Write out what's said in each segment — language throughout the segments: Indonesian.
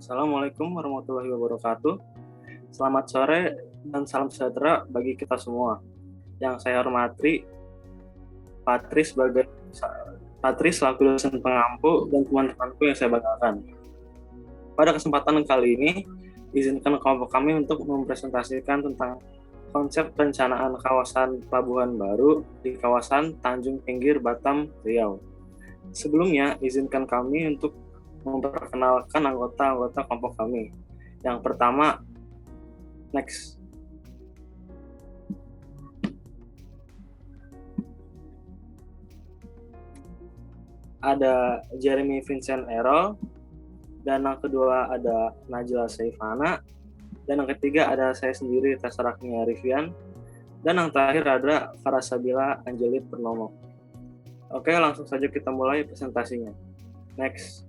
Assalamualaikum warahmatullahi wabarakatuh. Selamat sore dan salam sejahtera bagi kita semua. Yang saya hormati Patris sebagai Patris selaku dosen pengampu dan teman-temanku yang saya banggakan. Pada kesempatan kali ini, izinkan kelompok kami untuk mempresentasikan tentang konsep perencanaan kawasan pelabuhan baru di kawasan Tanjung Pinggir, Batam, Riau. Sebelumnya, izinkan kami untuk memperkenalkan anggota-anggota kelompok kami. Yang pertama, next. Ada Jeremy Vincent Errol, dan yang kedua ada Najla Saifana, dan yang ketiga ada saya sendiri, Tasarakni Arifian, dan yang terakhir ada Farasabila Angelit Purnomo. Oke, langsung saja kita mulai presentasinya. Next.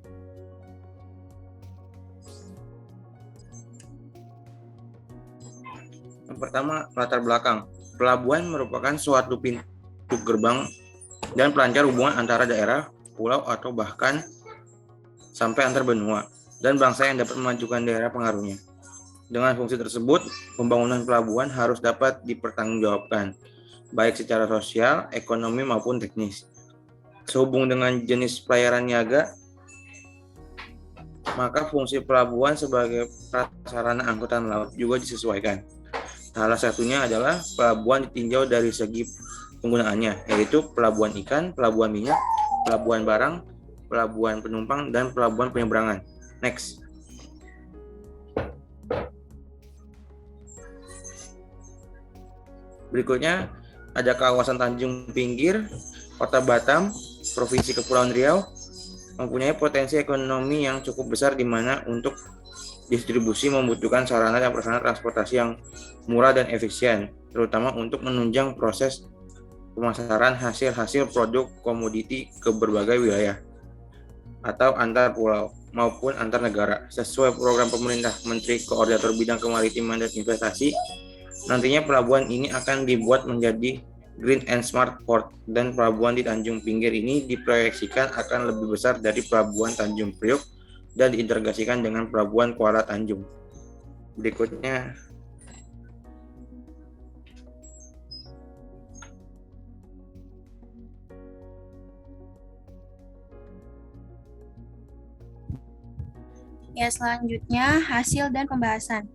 Yang pertama, latar belakang. Pelabuhan merupakan suatu pintu gerbang dan pelancar hubungan antara daerah, pulau, atau bahkan sampai antar benua dan bangsa yang dapat memajukan daerah pengaruhnya. Dengan fungsi tersebut, pembangunan pelabuhan harus dapat dipertanggungjawabkan, baik secara sosial, ekonomi, maupun teknis. Sehubung dengan jenis pelayaran niaga, maka fungsi pelabuhan sebagai prasarana angkutan laut juga disesuaikan. Salah satunya adalah pelabuhan ditinjau dari segi penggunaannya, yaitu pelabuhan ikan, pelabuhan minyak, pelabuhan barang, pelabuhan penumpang, dan pelabuhan penyeberangan. Next. Berikutnya ada kawasan Tanjung Pinggir, Kota Batam, Provinsi Kepulauan Riau, mempunyai potensi ekonomi yang cukup besar di mana untuk distribusi membutuhkan sarana dan prasarana transportasi yang murah dan efisien, terutama untuk menunjang proses pemasaran hasil-hasil produk komoditi ke berbagai wilayah atau antar pulau maupun antar negara. Sesuai program pemerintah Menteri Koordinator Bidang Kemaritiman dan Investasi, nantinya pelabuhan ini akan dibuat menjadi Green and Smart Port, dan pelabuhan di Tanjung Pinggir ini diproyeksikan akan lebih besar dari pelabuhan Tanjung Priok dan diintegrasikan dengan pelabuhan Kuala Tanjung. Berikutnya selanjutnya hasil dan pembahasan.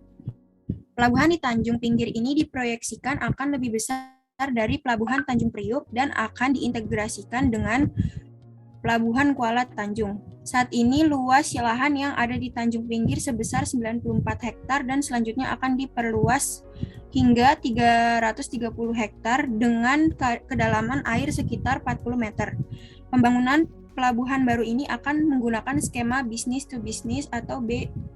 Pelabuhan di Tanjung Pinggir ini diproyeksikan akan lebih besar dari pelabuhan Tanjung Priok dan akan diintegrasikan dengan pelabuhan Kuala Tanjung. Saat ini luas lahan yang ada di Tanjung Pinggir sebesar 94 hektar dan selanjutnya akan diperluas hingga 330 hektar dengan kedalaman air sekitar 40 meter. Pembangunan pelabuhan baru ini akan menggunakan skema business to business atau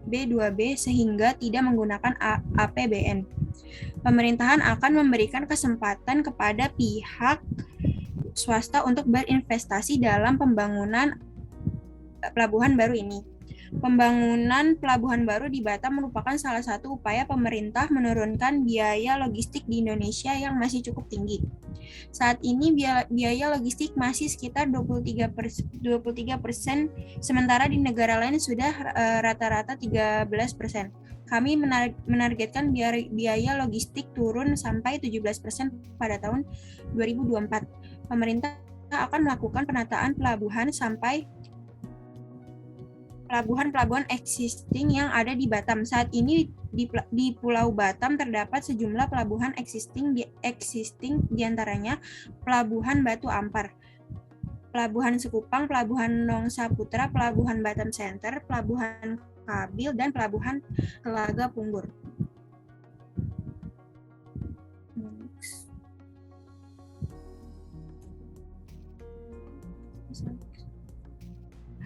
B2B sehingga tidak menggunakan APBN. Pemerintahan akan memberikan kesempatan kepada pihak swasta untuk berinvestasi dalam pembangunan pelabuhan baru ini. Pembangunan pelabuhan baru di Batam merupakan salah satu upaya pemerintah menurunkan biaya logistik di Indonesia yang masih cukup tinggi. Saat ini biaya logistik masih sekitar 23%, sementara di negara lain sudah rata-rata 13%. Kami menargetkan biaya logistik turun sampai 17% pada tahun 2024. Pemerintah akan melakukan penataan pelabuhan sampai pelabuhan-pelabuhan existing yang ada di Batam. Saat ini di Pulau Batam terdapat sejumlah pelabuhan existing diantaranya Pelabuhan Batu Ampar, Pelabuhan Sekupang, Pelabuhan Nongsa Putra, Pelabuhan Batam Center, Pelabuhan Kabil, dan Pelabuhan Telaga Punggur.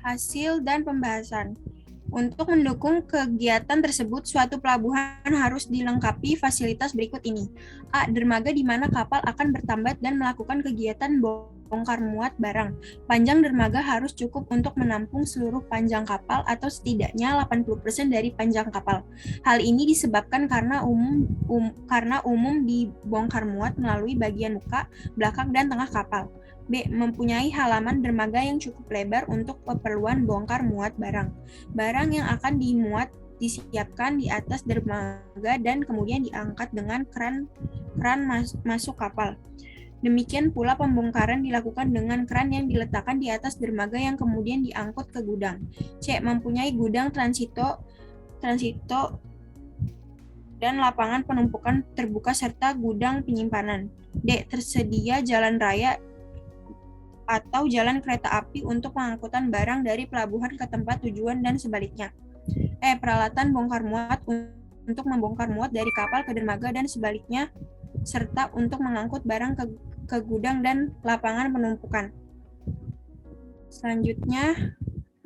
Hasil dan pembahasan. Untuk mendukung kegiatan tersebut, suatu pelabuhan harus dilengkapi fasilitas berikut ini. A. Dermaga di mana kapal akan bertambat dan melakukan kegiatan bongkar muat barang. Panjang dermaga harus cukup untuk menampung seluruh panjang kapal atau setidaknya 80% dari panjang kapal. Hal ini disebabkan karena umum dibongkar muat melalui bagian muka, belakang, dan tengah kapal. B. Mempunyai halaman dermaga yang cukup lebar untuk keperluan bongkar muat barang. Barang yang akan dimuat disiapkan di atas dermaga dan kemudian diangkat dengan kran masuk kapal. Demikian pula pembongkaran dilakukan dengan kran yang diletakkan di atas dermaga yang kemudian diangkut ke gudang. C. Mempunyai gudang transito dan lapangan penumpukan terbuka serta gudang penyimpanan. D. Tersedia jalan raya atau jalan kereta api untuk pengangkutan barang dari pelabuhan ke tempat tujuan dan sebaliknya. E. Peralatan bongkar muat untuk membongkar muat dari kapal ke dermaga dan sebaliknya, serta untuk mengangkut barang ke gudang dan lapangan penumpukan. Selanjutnya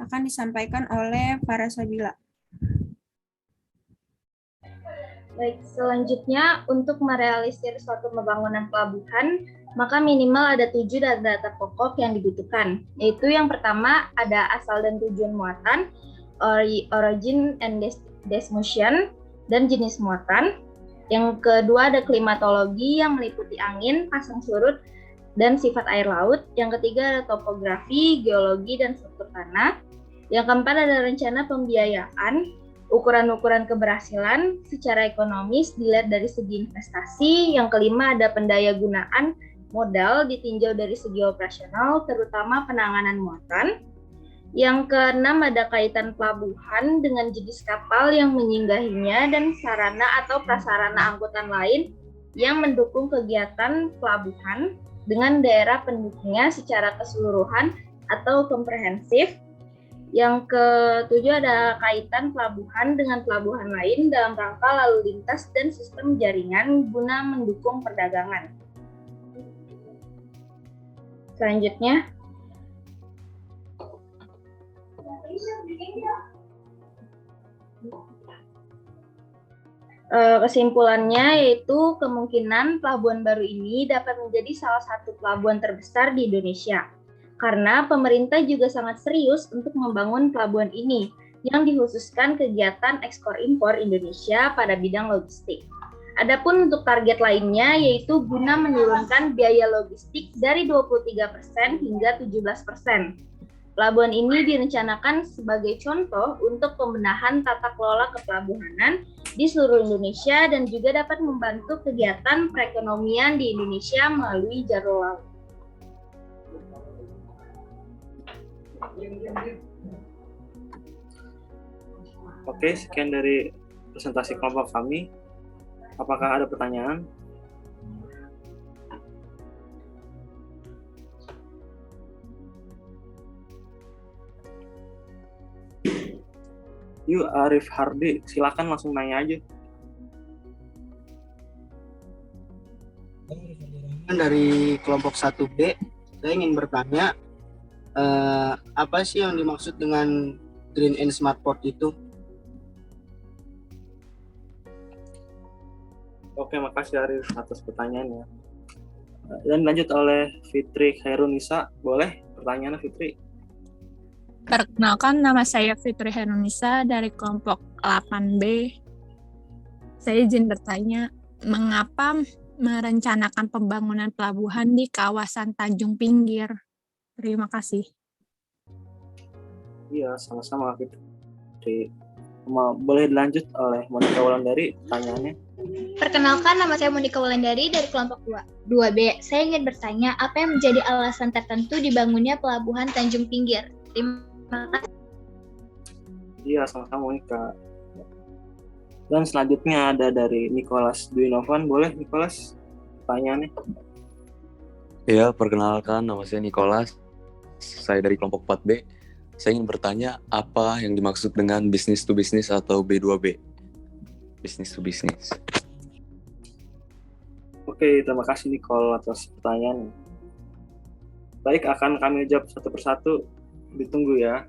akan disampaikan oleh Farasabila. Baik, selanjutnya untuk merealisir suatu pembangunan pelabuhan, maka minimal ada 7 data pokok yang dibutuhkan, yaitu yang pertama ada asal dan tujuan muatan, origin and destination, dan jenis muatan. Yang kedua ada klimatologi yang meliputi angin, pasang surut, dan sifat air laut. Yang ketiga ada topografi, geologi, dan struktur tanah. Yang keempat ada rencana pembiayaan, ukuran-ukuran keberhasilan secara ekonomis dilihat dari segi investasi. Yang kelima ada pendaya gunaan modal ditinjau dari segi operasional, terutama penanganan muatan. Yang keenam ada kaitan pelabuhan dengan jenis kapal yang menyinggahinya dan sarana atau prasarana angkutan lain yang mendukung kegiatan pelabuhan dengan daerah pendukungnya secara keseluruhan atau komprehensif. Yang ketujuh ada kaitan pelabuhan dengan pelabuhan lain dalam rangka lalu lintas dan sistem jaringan guna mendukung perdagangan. Selanjutnya, kesimpulannya yaitu kemungkinan pelabuhan baru ini dapat menjadi salah satu pelabuhan terbesar di Indonesia. Karena pemerintah juga sangat serius untuk membangun pelabuhan ini yang dikhususkan kegiatan ekspor-impor Indonesia pada bidang logistik. Adapun untuk target lainnya yaitu guna menurunkan biaya logistik dari 23% hingga 17%. Pelabuhan ini direncanakan sebagai contoh untuk pembenahan tata kelola kepelabuhanan di seluruh Indonesia dan juga dapat membantu kegiatan perekonomian di Indonesia melalui jalur laut. Oke, sekian dari presentasi kelompok kami. Apakah ada pertanyaan? Yuk, Arif Hardi, silakan langsung nanya aja. Dari kelompok 1B, saya ingin bertanya, apa sih yang dimaksud dengan Green and Smart Port itu? Oke, makasih Arif atas pertanyaannya. Dan lanjut oleh Fitri Khairunisa. Boleh pertanyaannya, Fitri? Perkenalkan, nama saya Fitri Khairunisa dari kelompok 8B. Saya izin bertanya, mengapa merencanakan pembangunan pelabuhan di kawasan Tanjung Pinggir? Terima kasih. Iya, sama-sama Fitri. Boleh dilanjut oleh Monika Wulandari pertanyaannya? Perkenalkan, nama saya Monika Wulandari dari kelompok 2B. Saya ingin bertanya, apa yang menjadi alasan tertentu dibangunnya pelabuhan Tanjung Pinggir? Terima kasih. Iya, sama-sama Monika. Dan selanjutnya ada dari Nicholas Duinovan. Boleh, Nicholas, pertanyaannya? Ya, perkenalkan, nama saya Nicholas. Saya dari kelompok 4B. Saya ingin bertanya, apa yang dimaksud dengan business to business atau B2B? Business to business. Oke, terima kasih Nicole atas pertanyaannya. Baik, akan kami jawab satu persatu. Ditunggu ya.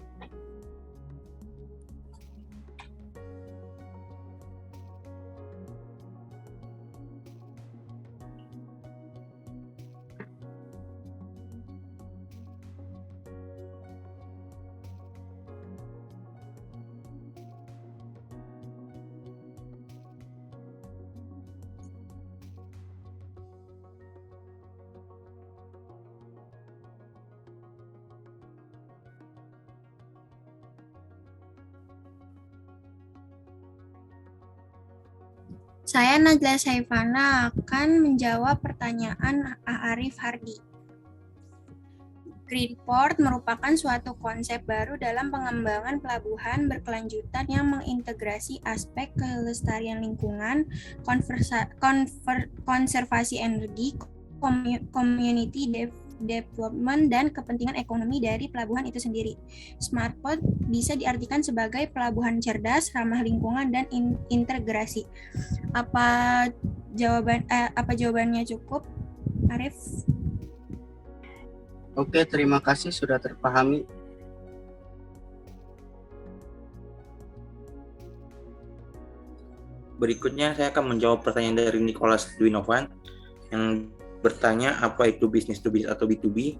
Saya Najla Saifana akan menjawab pertanyaan Arif Hardi. Greenport merupakan suatu konsep baru dalam pengembangan pelabuhan berkelanjutan yang mengintegrasi aspek kelestarian lingkungan, konservasi energi, community development, dan kepentingan ekonomi dari pelabuhan itu sendiri. Smartport bisa diartikan sebagai pelabuhan cerdas, ramah lingkungan, dan integrasi. Apa jawabannya cukup, Arif? Oke, terima kasih sudah terpahami. Berikutnya saya akan menjawab pertanyaan dari Nicholas Dwinovan yang bertanya apa itu business to business atau B2B.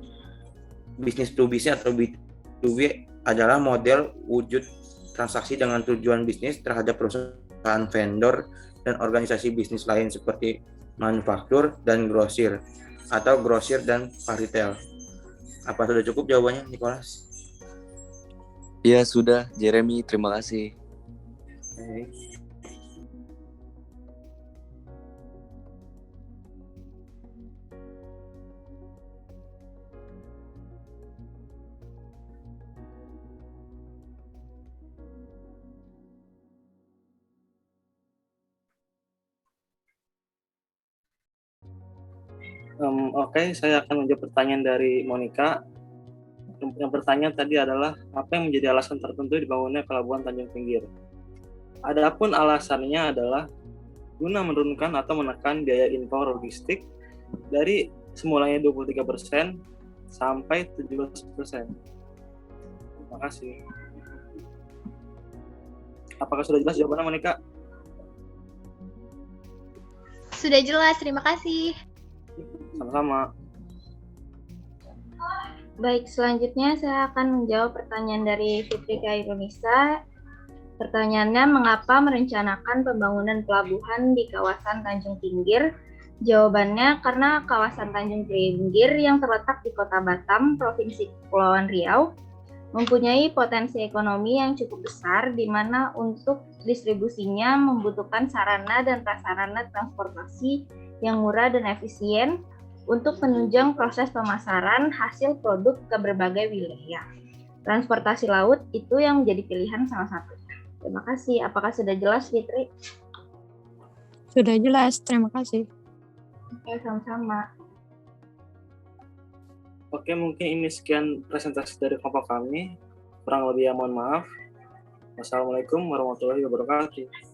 Business to business atau B2B adalah model wujud transaksi dengan tujuan bisnis terhadap perusahaan vendor dan organisasi bisnis lain seperti manufaktur dan grosir atau grosir dan retail. Apa sudah cukup jawabannya, Nicholas? Ya sudah, Jeremy, terima kasih. Baik. Oke, saya akan menjawab pertanyaan dari Monica. Yang bertanya tadi adalah apa yang menjadi alasan tertentu dibangunnya Pelabuhan Tanjung Pinggir. Adapun alasannya adalah guna menurunkan atau menekan biaya impor logistik dari semulanya 23% sampai 17%. Terima kasih. Apakah sudah jelas jawabannya, Monica? Sudah jelas, terima kasih. Sama-sama. Baik, selanjutnya saya akan menjawab pertanyaan dari Fitri Khairunisa. Pertanyaannya, mengapa merencanakan pembangunan pelabuhan di kawasan Tanjung Pinggir? Jawabannya, karena kawasan Tanjung Pinggir yang terletak di Kota Batam, Provinsi Kepulauan Riau, mempunyai potensi ekonomi yang cukup besar, di mana untuk distribusinya membutuhkan sarana dan prasarana transportasi yang murah dan efisien untuk menunjang proses pemasaran hasil produk ke berbagai wilayah. Transportasi laut itu yang menjadi pilihan salah satunya. Terima kasih. Apakah sudah jelas, Fitri? Sudah jelas, terima kasih. Oke, sama-sama. Oke, mungkin ini sekian presentasi dari kelompok kami. Kurang lebih ya mohon maaf. Wassalamualaikum warahmatullahi wabarakatuh.